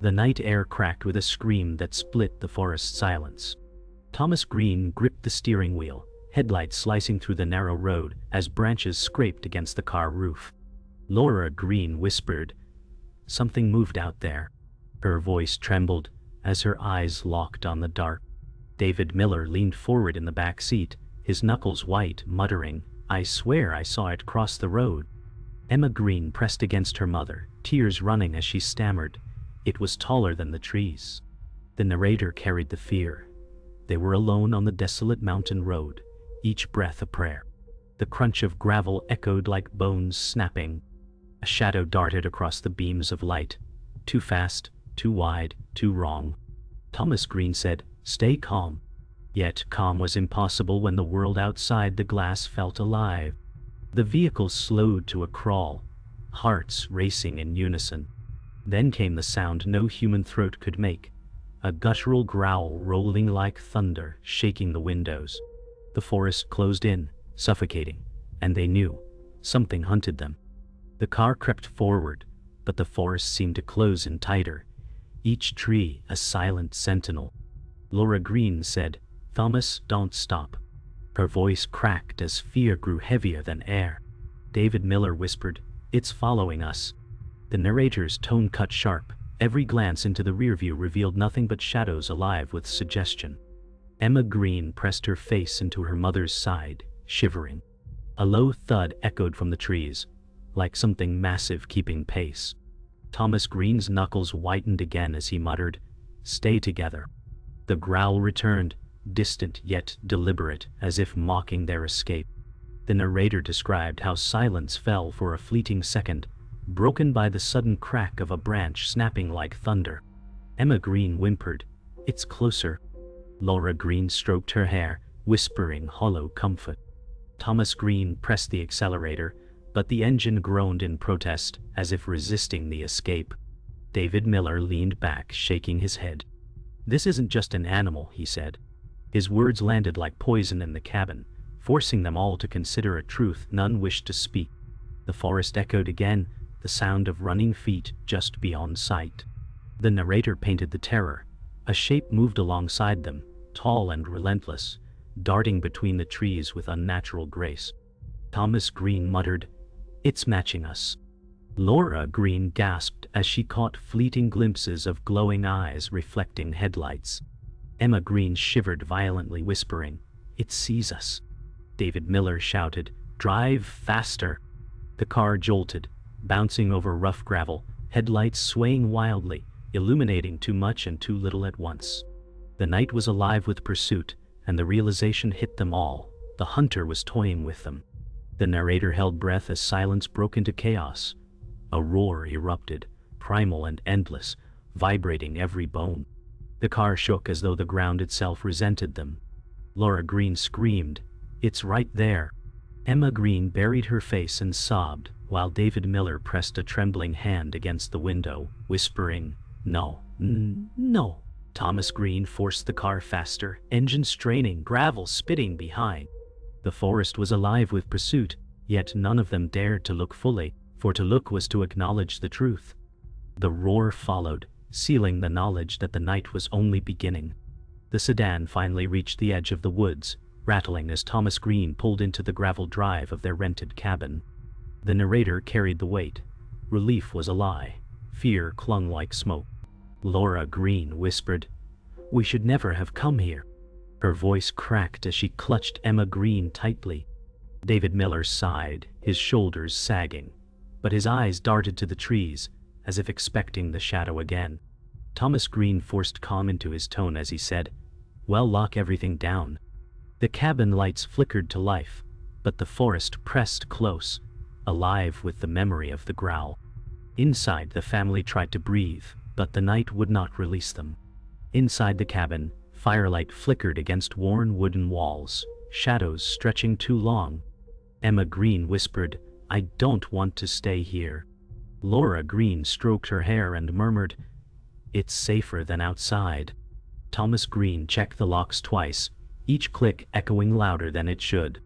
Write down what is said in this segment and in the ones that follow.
The night air cracked with a scream that split the forest silence. Thomas Green gripped the steering wheel, headlights slicing through the narrow road as branches scraped against the car roof. Laura Green whispered, "Something moved out there." Her voice trembled as her eyes locked on the dark. David Miller leaned forward in the back seat, his knuckles white, muttering, "I swear I saw it cross the road." Emma Green pressed against her mother, tears running as she stammered, "It was taller than the trees." The narrator carried the fear. They were alone on the desolate mountain road, each breath a prayer. The crunch of gravel echoed like bones snapping. A shadow darted across the beams of light. Too fast, too wide, too wrong. Thomas Green said, "Stay calm." Yet calm was impossible when the world outside the glass felt alive. The vehicle slowed to a crawl, hearts racing in unison. Then came the sound no human throat could make, a guttural growl rolling like thunder, shaking the windows. The forest closed in, suffocating, and they knew something hunted them. The car crept forward, but the forest seemed to close in tighter, each tree a silent sentinel. Laura Green said, "Thomas, don't stop." Her voice cracked as fear grew heavier than air. David Miller whispered, "It's following us." The narrator's tone cut sharp. Every glance into the rearview revealed nothing but shadows alive with suggestion. Emma Green pressed her face into her mother's side, shivering. A low thud echoed from the trees, like something massive keeping pace. Thomas Green's knuckles whitened again as he muttered, "Stay together." The growl returned, distant yet deliberate, as if mocking their escape. The narrator described how silence fell for a fleeting second, broken by the sudden crack of a branch snapping like thunder. Emma Green whimpered, "It's closer." Laura Green stroked her hair, whispering hollow comfort. Thomas Green pressed the accelerator, but the engine groaned in protest, as if resisting the escape. David Miller leaned back, shaking his head. "This isn't just an animal," he said. His words landed like poison in the cabin, forcing them all to consider a truth none wished to speak. The forest echoed again, the sound of running feet just beyond sight. The narrator painted the terror. A shape moved alongside them, tall and relentless, darting between the trees with unnatural grace. Thomas Green muttered, "It's matching us." Laura Green gasped as she caught fleeting glimpses of glowing eyes reflecting headlights. Emma Green shivered violently, whispering, "It sees us." David Miller shouted, "Drive faster." The car jolted, bouncing over rough gravel, headlights swaying wildly, illuminating too much and too little at once. The night was alive with pursuit, and the realization hit them all. The hunter was toying with them. The narrator held breath as silence broke into chaos. A roar erupted, primal and endless, vibrating every bone. The car shook as though the ground itself resented them. Laura Green screamed, "It's right there." Emma Green buried her face and sobbed, while David Miller pressed a trembling hand against the window, whispering, "No, no." Thomas Green forced the car faster, engine straining, gravel spitting behind. The forest was alive with pursuit, yet none of them dared to look fully, for to look was to acknowledge the truth. The roar followed, sealing the knowledge that the night was only beginning. The sedan finally reached the edge of the woods, rattling as Thomas Green pulled into the gravel drive of their rented cabin. The narrator carried the weight. Relief was a lie. Fear clung like smoke. Laura Green whispered, "We should never have come here." Her voice cracked as she clutched Emma Green tightly. David Miller sighed, his shoulders sagging, but his eyes darted to the trees, as if expecting the shadow again. Thomas Green forced calm into his tone as he said, "Well, lock everything down." The cabin lights flickered to life, but the forest pressed close, alive with the memory of the growl. Inside, the family tried to breathe, but the night would not release them. Inside the cabin, firelight flickered against worn wooden walls, shadows stretching too long. Emma Green whispered, "I don't want to stay here." Laura Green stroked her hair and murmured, "It's safer than outside." Thomas Green checked the locks twice, each click echoing louder than it should.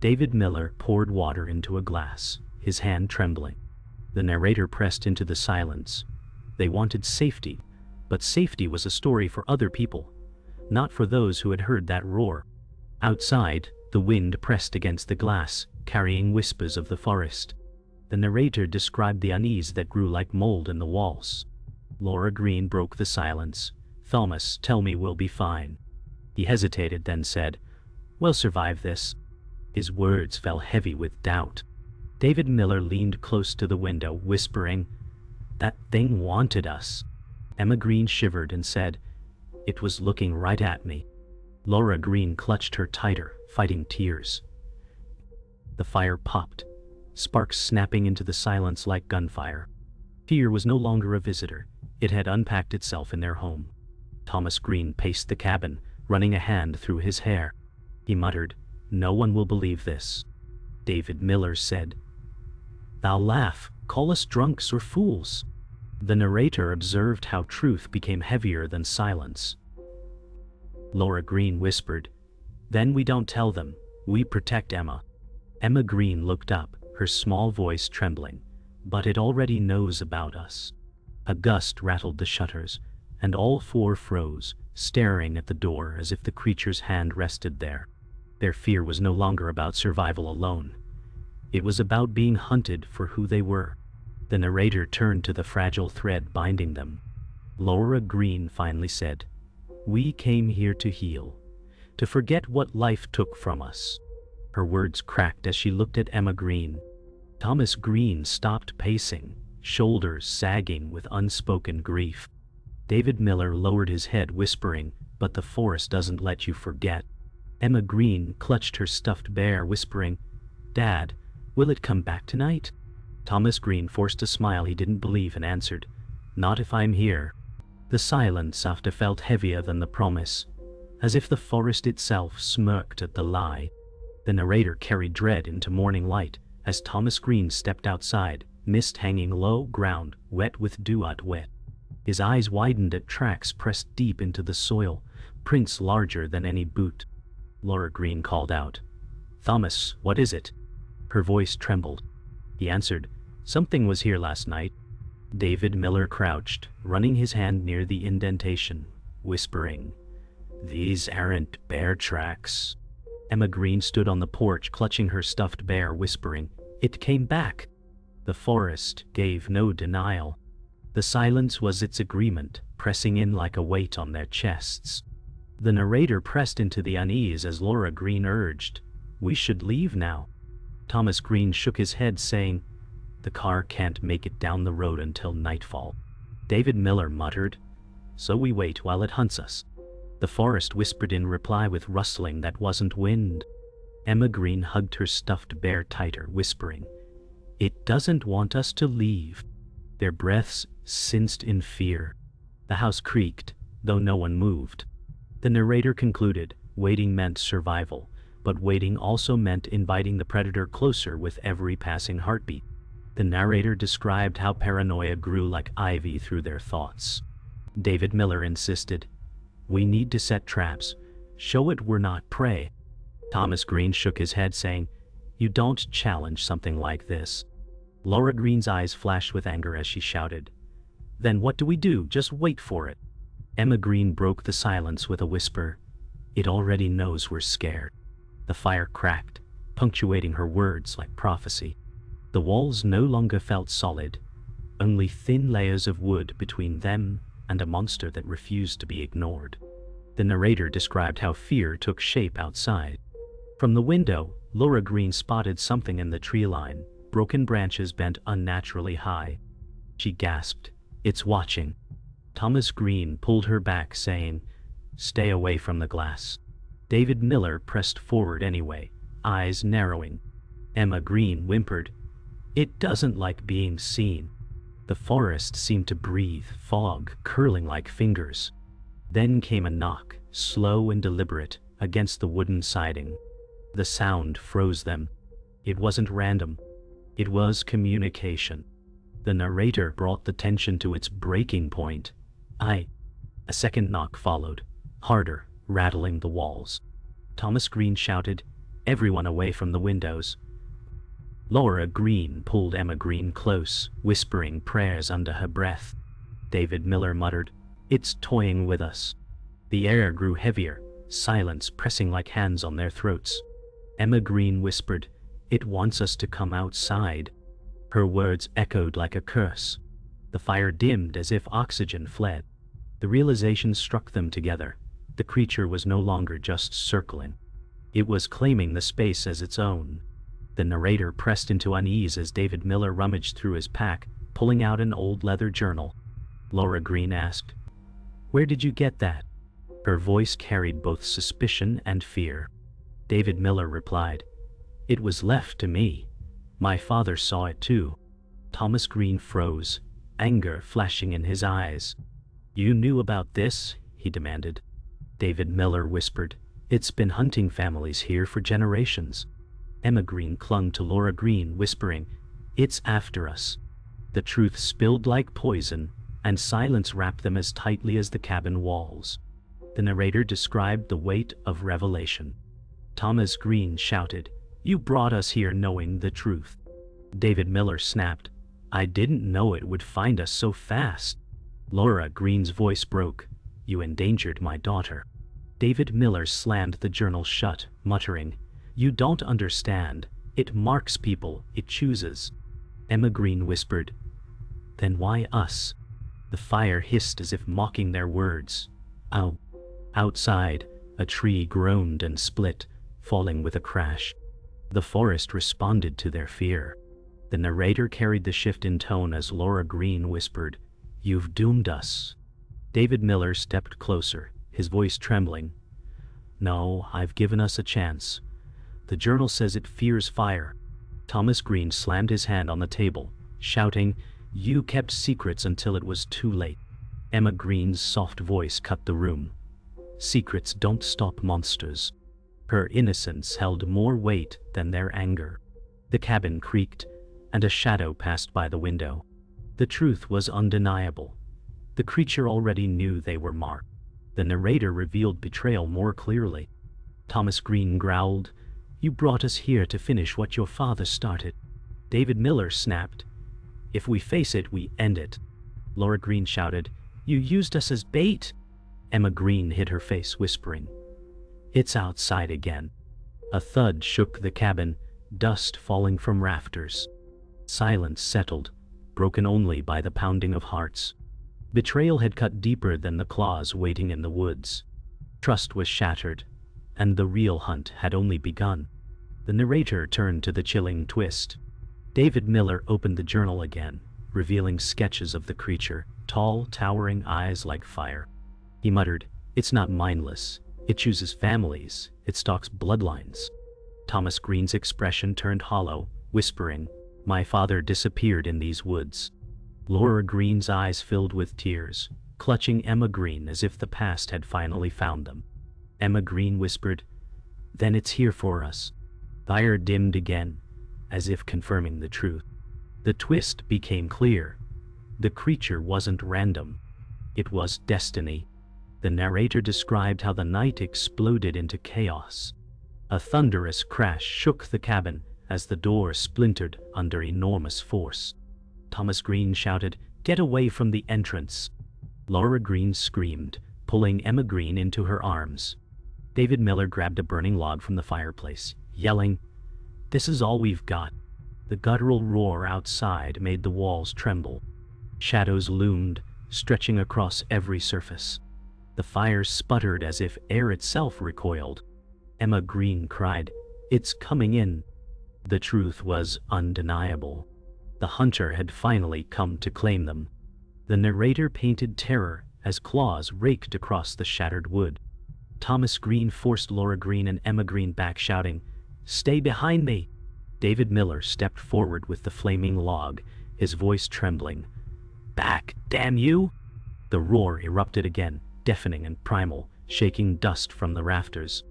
David Miller poured water into a glass, his hand trembling. The narrator pressed into the silence. They wanted safety, But safety was a story for other people, not for those who had heard that roar. Outside, the wind pressed against the glass, carrying whispers of the forest. The narrator described the unease that grew like mold in the walls. Laura Green broke the silence. "Thomas, tell me we'll be fine." He hesitated, then said, "We'll survive this." His words fell heavy with doubt. David Miller leaned close to the window, whispering, "That thing wanted us." Emma Green shivered and said, "It was looking right at me." Laura Green clutched her tighter, fighting tears. The fire popped, sparks snapping into the silence like gunfire. Fear was no longer a visitor. It had unpacked itself in their home. Thomas Green paced the cabin, running a hand through his hair. He muttered, "No one will believe this." David Miller said, "They'll laugh, call us drunks or fools." The narrator observed how truth became heavier than silence. Laura Green whispered, "Then we don't tell them, we protect Emma." Emma Green looked up, her small voice trembling. "But it already knows about us." A gust rattled the shutters, and all four froze, staring at the door as if the creature's hand rested there. Their fear was no longer about survival alone. It was about being hunted for who they were. The narrator turned to the fragile thread binding them. Laura Green finally said, "We came here to heal, to forget what life took from us." Her words cracked as she looked at Emma Green. Thomas Green stopped pacing, shoulders sagging with unspoken grief. David Miller lowered his head, whispering, "But the forest doesn't let you forget." Emma Green clutched her stuffed bear, whispering, "Dad, will it come back tonight?" Thomas Green forced a smile he didn't believe and answered, "Not if I'm here." The silence after felt heavier than the promise, as if the forest itself smirked at the lie. The narrator carried dread into morning light as Thomas Green stepped outside, mist hanging low, ground wet with dew wet. His eyes widened at tracks pressed deep into the soil, prints larger than any boot. Laura Green called out, "Thomas, what is it?" Her voice trembled. He answered, "Something was here last night." David Miller crouched, running his hand near the indentation, whispering, "These aren't bear tracks." Emma Green stood on the porch, clutching her stuffed bear, whispering, "It came back." The forest gave no denial. The silence was its agreement, pressing in like a weight on their chests. The narrator pressed into the unease as Laura Green urged, "We should leave now." Thomas Green shook his head, saying, "The car can't make it down the road until nightfall." David Miller muttered, "So we wait while it hunts us." The forest whispered in reply with rustling that wasn't wind. Emma Green hugged her stuffed bear tighter, whispering, "It doesn't want us to leave." Their breaths cinched in fear. The house creaked, though no one moved. The narrator concluded, waiting meant survival, but waiting also meant inviting the predator closer with every passing heartbeat. The narrator described how paranoia grew like ivy through their thoughts. David Miller insisted, "We need to set traps. Show it we're not prey." Thomas Green shook his head, saying, "You don't challenge something like this." Laura Green's eyes flashed with anger as she shouted, "Then what do we do? Just wait for it." Emma Green broke the silence with a whisper, "It already knows we're scared." The fire cracked, punctuating her words like prophecy. The walls no longer felt solid, only thin layers of wood between them and a monster that refused to be ignored. The narrator described how fear took shape outside. From the window, Laura Green spotted something in the tree line, broken branches bent unnaturally high. She gasped, "It's watching." Thomas Green pulled her back, saying, "Stay away from the glass." David Miller pressed forward anyway, eyes narrowing. Emma Green whimpered, "It doesn't like being seen." The forest seemed to breathe, fog curling like fingers. Then came a knock, slow and deliberate, against the wooden siding. The sound froze them. It wasn't random. It was communication. The narrator brought the tension to its breaking point. A second knock followed, harder, rattling the walls. Thomas Green shouted, "Everyone away from the windows." Laura Green pulled Emma Green close, whispering prayers under her breath. David Miller muttered, It's toying with us. The air grew heavier, silence pressing like hands on their throats. Emma Green whispered, "It wants us to come outside." Her words echoed like a curse. The fire dimmed as if oxygen fled. The realization struck them together. The creature was no longer just circling. It was claiming the space as its own. The narrator pressed into unease as David Miller rummaged through his pack, pulling out an old leather journal. Laura Green asked, "Where did you get that?" Her voice carried both suspicion and fear. David Miller replied, "It was left to me. My father saw it too." Thomas Green froze, anger flashing in his eyes. "You knew about this?" he demanded. David Miller whispered, "It's been hunting families here for generations." Emma Green clung to Laura Green, whispering, "It's after us." The truth spilled like poison, and silence wrapped them as tightly as the cabin walls. The narrator described the weight of revelation. Thomas Green shouted, "You brought us here knowing the truth." David Miller snapped, "I didn't know it would find us so fast." Laura Green's voice broke, "You endangered my daughter." David Miller slammed the journal shut, muttering, "You don't understand. It marks people, it chooses." Emma Green whispered, "Then why us?" The fire hissed as if mocking their words. "Ow." Outside, a tree groaned and split, falling with a crash. The forest responded to their fear. The narrator carried the shift in tone as Laura Green whispered, "You've doomed us." David Miller stepped closer, his voice trembling. "No, I've given us a chance. The journal says it fears fire." Thomas Green slammed his hand on the table, shouting, "You kept secrets until it was too late." Emma Green's soft voice cut the room. "Secrets don't stop monsters." Her innocence held more weight than their anger. The cabin creaked, and a shadow passed by the window. The truth was undeniable. The creature already knew they were marked. The narrator revealed betrayal more clearly. Thomas Green growled, "You brought us here to finish what your father started." David Miller snapped, "If we face it, we end it." Laura Green shouted, "You used us as bait." Emma Green hid her face, whispering, "It's outside again." A thud shook the cabin, dust falling from rafters. Silence settled, broken only by the pounding of hearts. Betrayal had cut deeper than the claws waiting in the woods. Trust was shattered, and the real hunt had only begun. The narrator turned to the chilling twist. David Miller opened the journal again, revealing sketches of the creature, tall, towering eyes like fire. He muttered, "It's not mindless. It chooses families. It stalks bloodlines." Thomas Green's expression turned hollow, whispering, "My father disappeared in these woods." Laura Green's eyes filled with tears, clutching Emma Green as if the past had finally found them. Emma Green whispered, "Then it's here for us." Fire dimmed again, as if confirming the truth. The twist became clear. The creature wasn't random. It was destiny. The narrator described how the night exploded into chaos. A thunderous crash shook the cabin as the door splintered under enormous force. Thomas Green shouted, "Get away from the entrance." Laura Green screamed, pulling Emma Green into her arms. David Miller grabbed a burning log from the fireplace, yelling, "This is all we've got." The guttural roar outside made the walls tremble. Shadows loomed, stretching across every surface. The fire sputtered as if air itself recoiled. Emma Green cried, "It's coming in." The truth was undeniable. The hunter had finally come to claim them. The narrator painted terror as claws raked across the shattered wood. Thomas Green forced Laura Green and Emma Green back, shouting, "Stay behind me." David Miller stepped forward with the flaming log, his voice trembling. "Back, damn you!" The roar erupted again, deafening and primal, shaking dust from the rafters.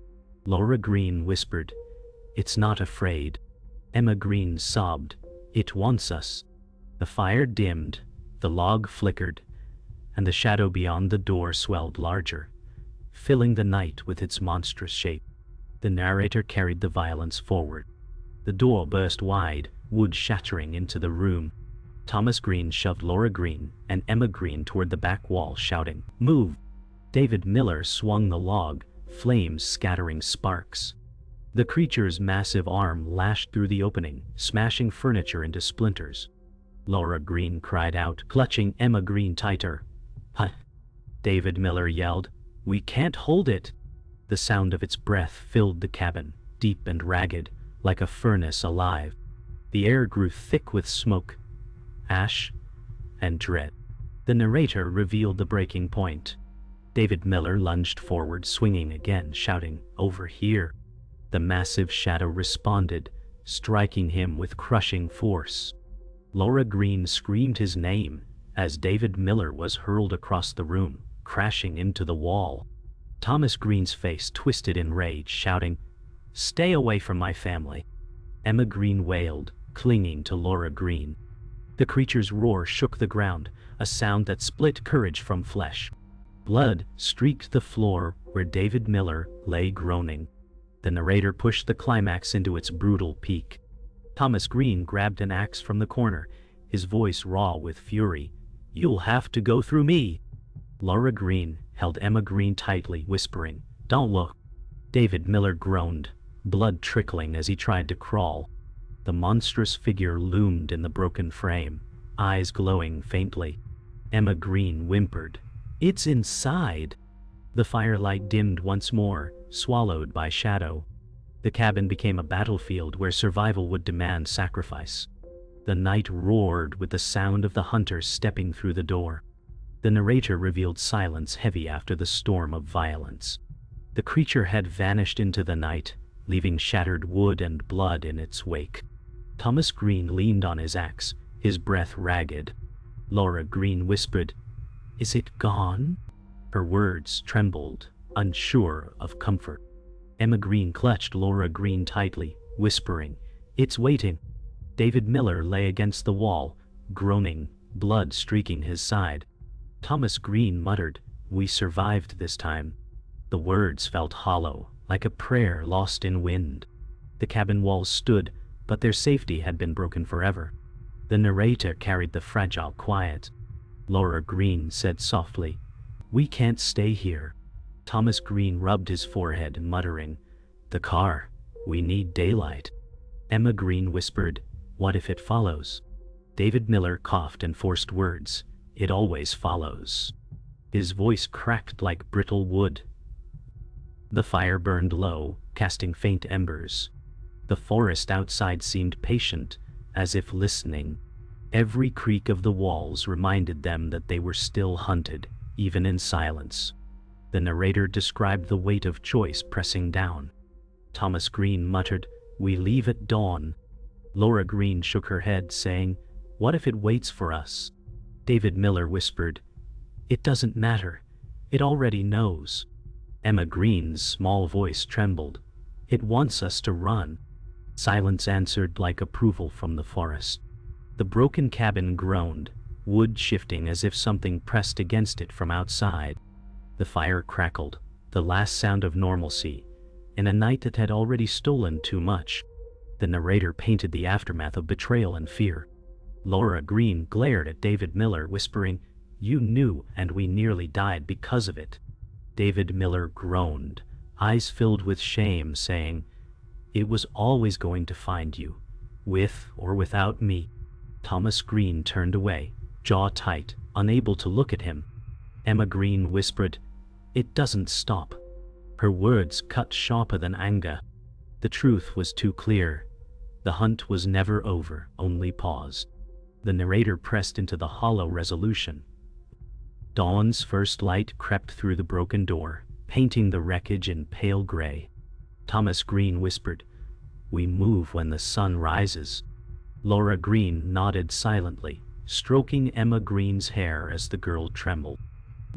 Laura Green whispered, "It's not afraid." Emma Green sobbed, "It wants us." The fire dimmed, the log flickered, and the shadow beyond the door swelled larger, filling the night with its monstrous shape. The narrator carried the violence forward. The door burst wide, wood shattering into the room. Thomas Green shoved Laura Green and Emma Green toward the back wall, shouting, "Move!" David Miller swung the log, flames scattering sparks. The creature's massive arm lashed through the opening, smashing furniture into splinters. Laura Green cried out, clutching Emma Green tighter. "Huh!" David Miller yelled. "We can't hold it!" The sound of its breath filled the cabin, deep and ragged, like a furnace alive. The air grew thick with smoke, ash, and dread. The narrator revealed the breaking point. David Miller lunged forward, swinging again, shouting, "Over here!" The massive shadow responded, striking him with crushing force. Laura Green screamed his name as David Miller was hurled across the room, crashing into the wall. Thomas Green's face twisted in rage, shouting, "Stay away from my family!" Emma Green wailed, clinging to Laura Green. The creature's roar shook the ground, a sound that split courage from flesh. Blood streaked the floor where David Miller lay groaning. The narrator pushed the climax into its brutal peak. Thomas Green grabbed an axe from the corner, his voice raw with fury. "You'll have to go through me!" Laura Green held Emma Green tightly, whispering, "Don't look." David Miller groaned, blood trickling as he tried to crawl. The monstrous figure loomed in the broken frame, eyes glowing faintly. Emma Green whimpered, "It's inside!" The firelight dimmed once more, swallowed by shadow. The cabin became a battlefield where survival would demand sacrifice. The night roared with the sound of the hunters stepping through the door. The narrator revealed silence heavy after the storm of violence. The creature had vanished into the night, leaving shattered wood and blood in its wake. Thomas Green leaned on his axe, his breath ragged. Laura Green whispered, "Is it gone?" Her words trembled, unsure of comfort. Emma Green clutched Laura Green tightly, whispering, "It's waiting." David Miller lay against the wall, groaning, blood streaking his side. Thomas Green muttered, "We survived this time." The words felt hollow, like a prayer lost in wind. The cabin walls stood, but their safety had been broken forever. The narrator carried the fragile quiet. Laura Green said softly, "We can't stay here." Thomas Green rubbed his forehead, muttering, "The car. We need daylight." Emma Green whispered, "What if it follows?" David Miller coughed and forced words, "It always follows." His voice cracked like brittle wood. The fire burned low, casting faint embers. The forest outside seemed patient, as if listening. Every creak of the walls reminded them that they were still hunted, even in silence. The narrator described the weight of choice pressing down. Thomas Green muttered, "We leave at dawn." Laura Green shook her head, saying, "What if it waits for us?" David Miller whispered, "It doesn't matter. It already knows." Emma Green's small voice trembled, "It wants us to run." Silence answered like approval from the forest. The broken cabin groaned, wood shifting as if something pressed against it from outside. The fire crackled, the last sound of normalcy, in a night that had already stolen too much. The narrator painted the aftermath of betrayal and fear. Laura Green glared at David Miller, whispering, "You knew, and we nearly died because of it." David Miller groaned, eyes filled with shame, saying, "It was always going to find you, with or without me." Thomas Green turned away, jaw tight, unable to look at him. Emma Green whispered, "It doesn't stop." Her words cut sharper than anger. The truth was too clear. The hunt was never over, only paused. The narrator pressed into the hollow resolution. Dawn's first light crept through the broken door, painting the wreckage in pale gray. Thomas Green whispered, "We move when the sun rises." Laura Green nodded silently, stroking Emma Green's hair as the girl trembled.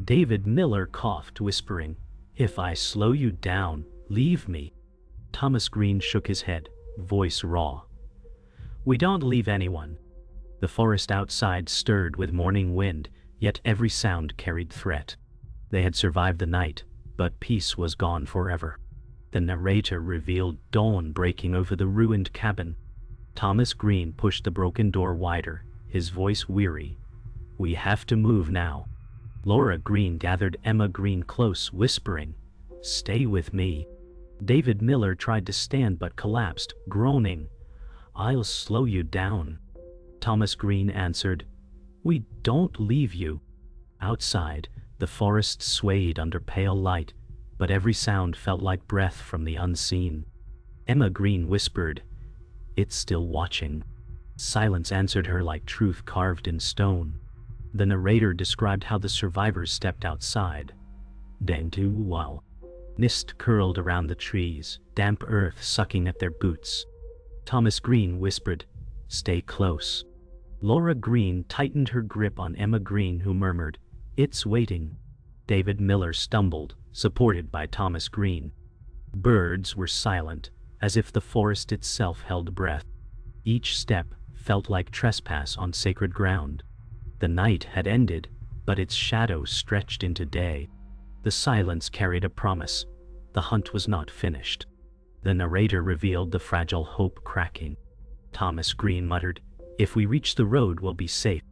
David Miller coughed, whispering, "If I slow you down, leave me." Thomas Green shook his head, voice raw. "We don't leave anyone." The forest outside stirred with morning wind, yet every sound carried threat. They had survived the night, but peace was gone forever. The narrator revealed dawn breaking over the ruined cabin. Thomas Green pushed the broken door wider, his voice weary. "We have to move now." Laura Green gathered Emma Green close, whispering, "Stay with me." David Miller tried to stand but collapsed, groaning, "I'll slow you down." Thomas Green answered, "We don't leave you." Outside, the forest swayed under pale light, but every sound felt like breath from the unseen. Emma Green whispered, "It's still watching." Silence answered her like truth carved in stone. The narrator described how the survivors stepped outside. Dentu while mist curled around the trees, damp earth sucking at their boots. Thomas Green whispered, "Stay close." Laura Green tightened her grip on Emma Green, who murmured, "It's waiting." David Miller stumbled, supported by Thomas Green. Birds were silent, as if the forest itself held breath. Each step felt like trespass on sacred ground. The night had ended, but its shadow stretched into day. The silence carried a promise. The hunt was not finished. The narrator revealed the fragile hope cracking. Thomas Green muttered, "If we reach the road, we'll be safe."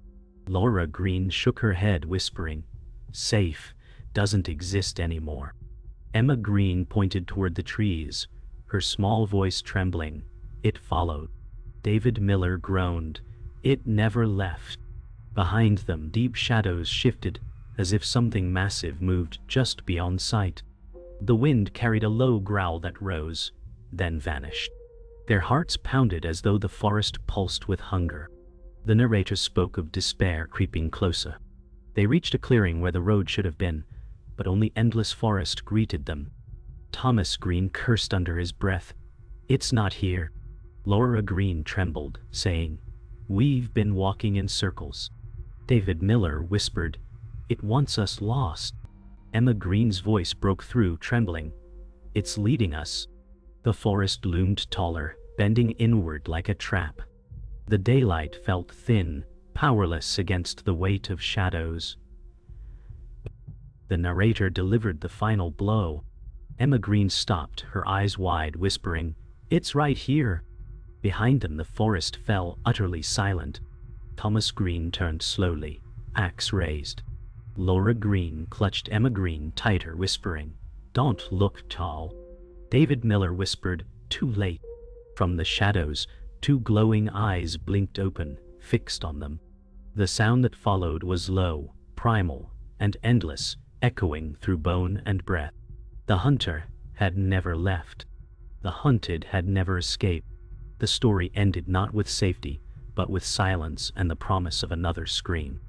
Laura Green shook her head, whispering, "Safe doesn't exist anymore." Emma Green pointed toward the trees, her small voice trembling. "It followed." David Miller groaned, "It never left." Behind them, deep shadows shifted, as if something massive moved just beyond sight. The wind carried a low growl that rose, then vanished. Their hearts pounded as though the forest pulsed with hunger. The narrator spoke of despair creeping closer. They reached a clearing where the road should have been, but only endless forest greeted them. Thomas Green cursed under his breath, "It's not here." Laura Green trembled, saying, "We've been walking in circles." David Miller whispered, "It wants us lost." Emma Green's voice broke through, trembling, "It's leading us." The forest loomed taller, bending inward like a trap. The daylight felt thin, powerless against the weight of shadows. The narrator delivered the final blow. Emma Green stopped, her eyes wide, whispering, "It's right here." Behind them the forest fell, utterly silent. Thomas Green turned slowly, axe raised. Laura Green clutched Emma Green tighter, whispering, "Don't look, tall." David Miller whispered, "Too late." From the shadows, two glowing eyes blinked open, fixed on them. The sound that followed was low, primal, and endless, echoing through bone and breath. The hunter had never left. The hunted had never escaped. The story ended not with safety, but with silence and the promise of another scream.